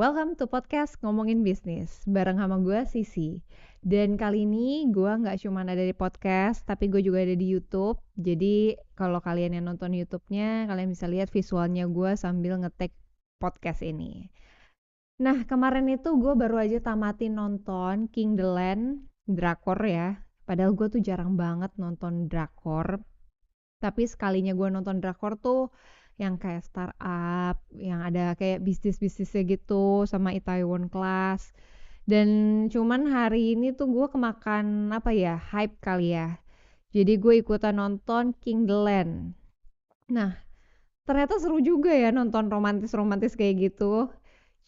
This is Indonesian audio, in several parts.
welcome to podcast Ngomongin Bisnis bareng sama gue Sisi. Dan kali ini gue nggak cuma ada di podcast, tapi gue juga ada di YouTube. Jadi kalau kalian yang nonton YouTube-nya, kalian bisa lihat visualnya gue sambil ngetek podcast ini. Nah, kemarin itu gue baru aja tamatin nonton King the Land, drakor ya. Padahal gue tuh jarang banget nonton drakor. Tapi sekalinya gue nonton drakor tuh yang kayak startup, yang ada kayak bisnis-bisnisnya gitu sama Itaewon Class. Dan cuman hari ini tuh gue kemakan hype kali ya. Jadi gue ikutan nonton King the Land. Nah, ternyata seru juga ya nonton romantis-romantis kayak gitu.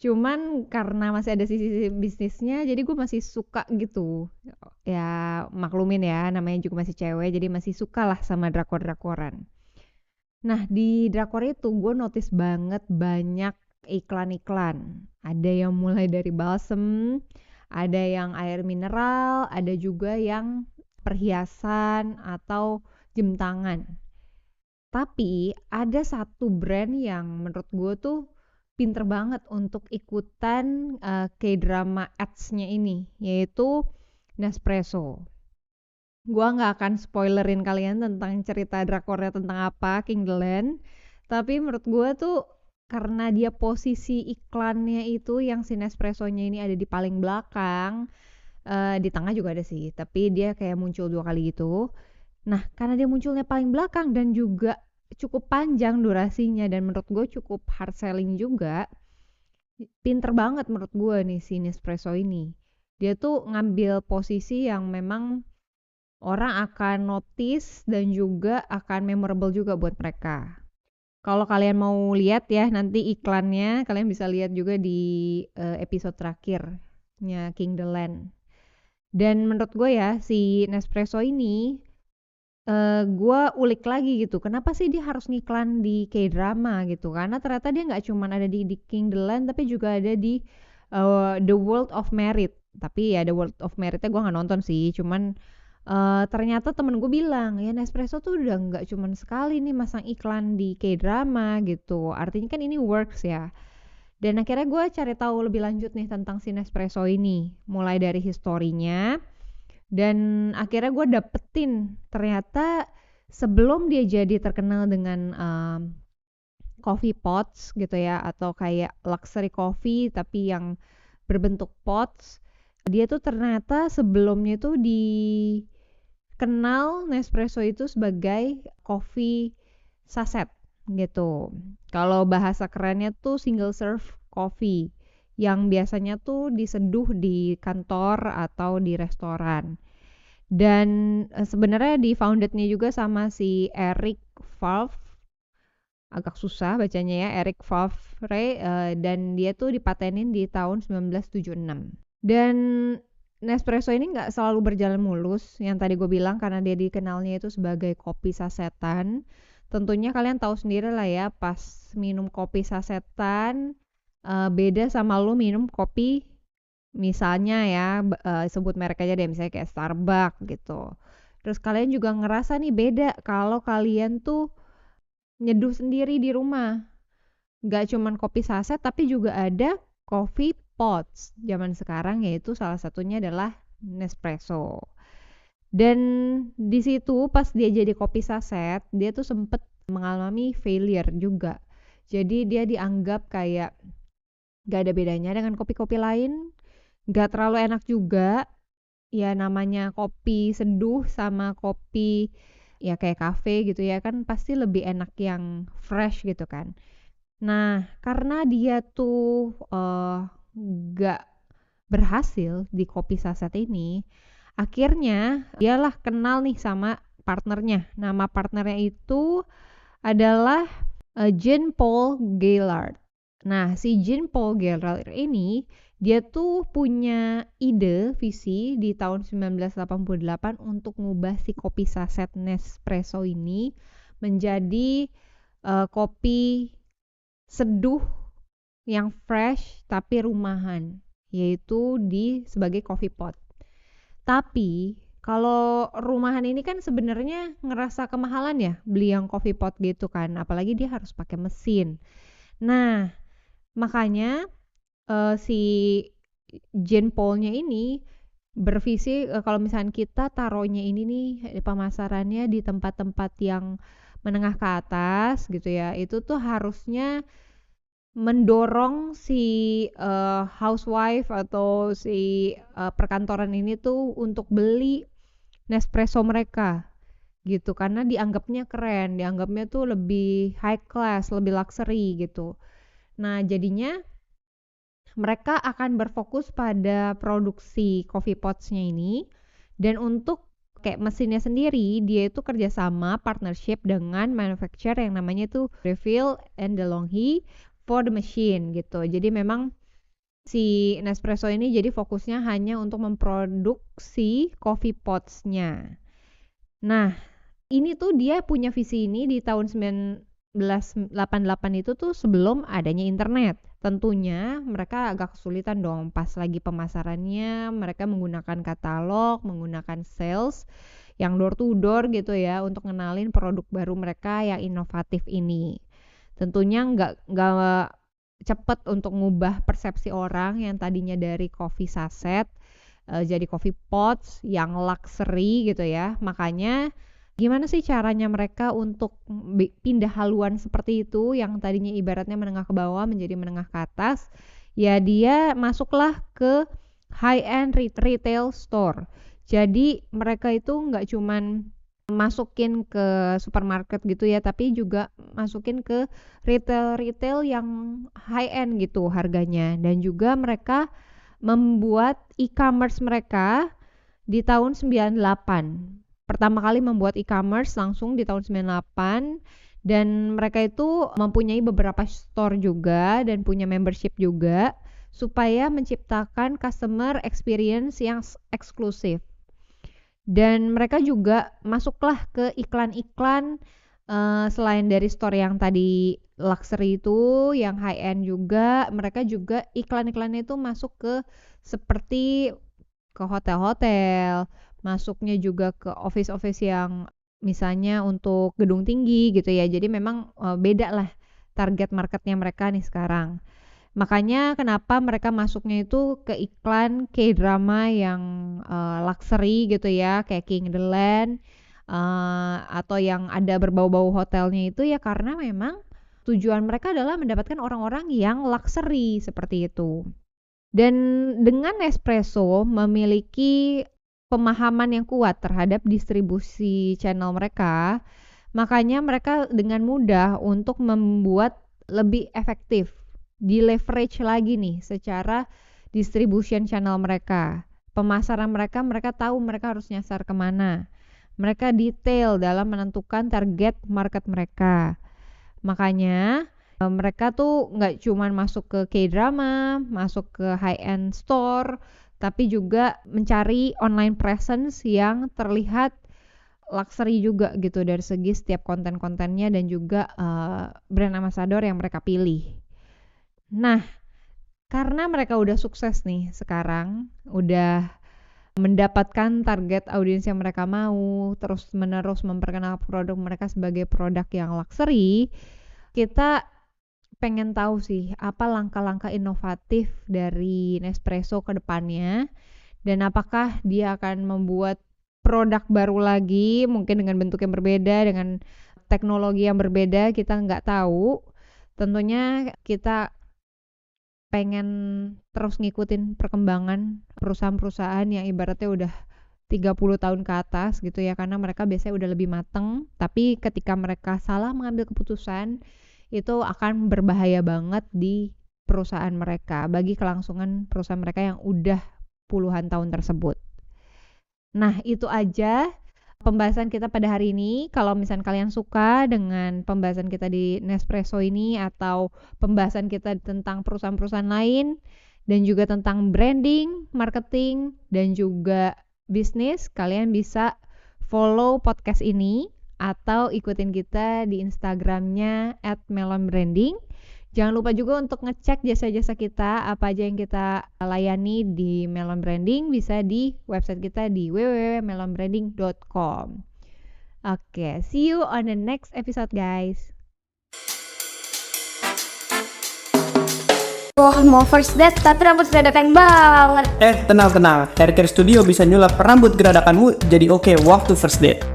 Cuman karena masih ada sisi bisnisnya, jadi gue masih suka gitu. Ya maklumin ya, namanya juga masih cewek, jadi masih suka lah sama drakor-drakoran. Nah, di drakor itu gue notice banget banyak iklan-iklan. Ada yang mulai dari balsem, ada yang air mineral, ada juga yang perhiasan atau jam tangan. Tapi ada satu brand yang menurut gue tuh pinter banget untuk ikutan K-drama ads-nya ini, yaitu Nespresso. Gua nggak akan spoilerin kalian tentang cerita drakornya tentang apa, King the Land. Tapi menurut gue tuh karena dia posisi iklannya itu yang si Nespresso-nya ini ada di paling belakang, di tengah juga ada sih, tapi dia kayak muncul 2 kali gitu. Nah, karena dia munculnya paling belakang dan juga cukup panjang durasinya dan menurut gue cukup hard selling juga, pinter banget menurut gue nih si Nespresso ini. Dia tuh ngambil posisi yang memang orang akan notice dan juga akan memorable juga buat mereka. Kalau kalian mau lihat ya nanti iklannya, kalian bisa lihat juga di episode terakhirnya King the Land. Dan menurut gue ya si Nespresso ini gue ulik lagi gitu, kenapa sih dia harus ngiklan di K-drama gitu, karena ternyata dia nggak cuma ada di King the Land tapi juga ada di The World of Merit. Tapi ya The World of Meritnya gue nggak nonton sih, cuman ternyata temen gue bilang ya Nespresso tuh udah nggak cuman sekali nih masang iklan di K-drama gitu, artinya kan ini works ya. Dan akhirnya gue cari tahu lebih lanjut nih tentang si Nespresso ini, mulai dari historinya, dan akhirnya gue dapetin ternyata sebelum dia jadi terkenal dengan coffee pots gitu ya, atau kayak luxury coffee tapi yang berbentuk pots, dia tuh ternyata sebelumnya tuh dikenal Nespresso itu sebagai coffee saset gitu. Kalau bahasa kerennya tuh single serve coffee yang biasanya tuh diseduh di kantor atau di restoran. Dan sebenarnya di foundednya juga sama si Eric Favre, agak susah bacanya ya, Eric Favre, dan dia tuh dipatenin di tahun 1976. Dan Nespresso ini nggak selalu berjalan mulus, yang tadi gue bilang karena dia dikenalnya itu sebagai kopi sasetan. Tentunya kalian tahu sendiri lah ya, pas minum kopi sasetan beda sama lu minum kopi misalnya ya, sebut merek aja deh, misalnya kayak Starbucks gitu. Terus kalian juga ngerasa nih beda kalau kalian tuh nyeduh sendiri di rumah. Nggak cuman kopi saset tapi juga ada coffee pots zaman sekarang, yaitu salah satunya adalah Nespresso. Dan di situ pas dia jadi kopi saset, dia tuh sempet mengalami failure juga. Jadi dia dianggap kayak gak ada bedanya dengan kopi-kopi lain, gak terlalu enak juga. Ya namanya kopi seduh sama kopi ya kayak cafe gitu ya kan pasti lebih enak yang fresh gitu kan. Nah, karena dia tuh gak berhasil di kopi saset ini, akhirnya dialah kenal nih sama partnernya. Nama partnernya itu adalah Jean Paul Gaillard. Nah, si Jean Paul Gaillard ini dia tuh punya ide, visi di tahun 1988 untuk ngubah si kopi saset Nespresso ini menjadi kopi seduh yang fresh tapi rumahan, yaitu sebagai coffee pot. Tapi kalau rumahan ini kan sebenarnya ngerasa kemahalan ya beli yang coffee pot gitu kan, apalagi dia harus pakai mesin. Nah, makanya si Jane Paulnya ini bervisi kalau misalnya kita taruhnya ini nih pemasarannya di tempat-tempat yang menengah ke atas gitu ya, itu tuh harusnya mendorong si housewife atau si perkantoran ini tuh untuk beli Nespresso mereka gitu, karena dianggapnya keren, dianggapnya tuh lebih high class, lebih luxury gitu. Nah, jadinya mereka akan berfokus pada produksi coffee pots-nya ini, dan untuk kayak mesinnya sendiri, dia itu kerjasama partnership dengan manufacturer yang namanya itu Refill and DeLonghi for the machine gitu. Jadi memang si Nespresso ini jadi fokusnya hanya untuk memproduksi coffee pots-nya. Nah, ini tuh dia punya visi ini di tahun 1988 itu tuh sebelum adanya internet. Tentunya mereka agak kesulitan dong pas lagi pemasarannya, mereka menggunakan katalog, menggunakan sales yang door to door gitu ya untuk ngenalin produk baru mereka yang inovatif ini. Tentunya nggak cepet untuk ngubah persepsi orang yang tadinya dari coffee saset jadi coffee pots yang luxury gitu ya. Makanya gimana sih caranya mereka untuk pindah haluan seperti itu yang tadinya ibaratnya menengah ke bawah menjadi menengah ke atas? Ya dia masuklah ke high end retail store. Jadi mereka itu nggak cuman masukin ke supermarket gitu ya, tapi juga masukin ke retail-retail yang high end gitu harganya. Dan juga mereka membuat e-commerce mereka di tahun 98. Pertama kali membuat e-commerce langsung di tahun 98, dan mereka itu mempunyai beberapa store juga dan punya membership juga supaya menciptakan customer experience yang eksklusif. Dan mereka juga masuklah ke iklan-iklan selain dari store yang tadi luxury itu, yang high end juga, mereka juga iklan-iklannya itu masuk ke seperti ke hotel-hotel, masuknya juga ke office-office yang misalnya untuk gedung tinggi gitu ya. Jadi memang beda lah target marketnya mereka nih sekarang. Makanya kenapa mereka masuknya itu ke iklan K-drama yang luxury gitu ya, kayak King the Land atau yang ada berbau-bau hotelnya itu ya karena memang tujuan mereka adalah mendapatkan orang-orang yang luxury seperti itu. Dan dengan Nespresso memiliki pemahaman yang kuat terhadap distribusi channel mereka, makanya mereka dengan mudah untuk membuat lebih efektif, di leverage lagi nih secara distribution channel mereka. Pemasaran mereka, mereka tahu mereka harus nyasar kemana. Mereka detail dalam menentukan target market mereka. Makanya mereka tuh nggak cuman masuk ke K-drama, masuk ke high-end store, tapi juga mencari online presence yang terlihat luxury juga gitu dari segi setiap konten-kontennya dan juga brand ambassador yang mereka pilih. Nah, karena mereka udah sukses nih sekarang, udah mendapatkan target audiens yang mereka mau, terus menerus memperkenalkan produk mereka sebagai produk yang luxury, kita pengen tahu sih apa langkah-langkah inovatif dari Nespresso ke depannya, dan apakah dia akan membuat produk baru lagi mungkin dengan bentuk yang berbeda, dengan teknologi yang berbeda, kita nggak tahu. Tentunya kita pengen terus ngikutin perkembangan perusahaan-perusahaan yang ibaratnya udah 30 tahun ke atas gitu ya, karena mereka biasanya udah lebih mateng, tapi ketika mereka salah mengambil keputusan itu akan berbahaya banget di perusahaan mereka, bagi kelangsungan perusahaan mereka yang udah puluhan tahun tersebut. Nah, itu aja pembahasan kita pada hari ini. Kalau misalnya kalian suka dengan pembahasan kita di Nespresso ini atau pembahasan kita tentang perusahaan-perusahaan lain dan juga tentang branding, marketing, dan juga bisnis, kalian bisa follow podcast ini atau ikutin kita di Instagramnya @melonbranding. Jangan lupa juga untuk ngecek jasa-jasa kita, apa aja yang kita layani di Melon Branding, bisa di website kita di www.melonbranding.com. Oke, see you on the next episode guys. mau first date tapi rambut geradakan banget. Tenang. Hair Care Studio bisa nyulap rambut geradakanmu jadi oke waktu first date.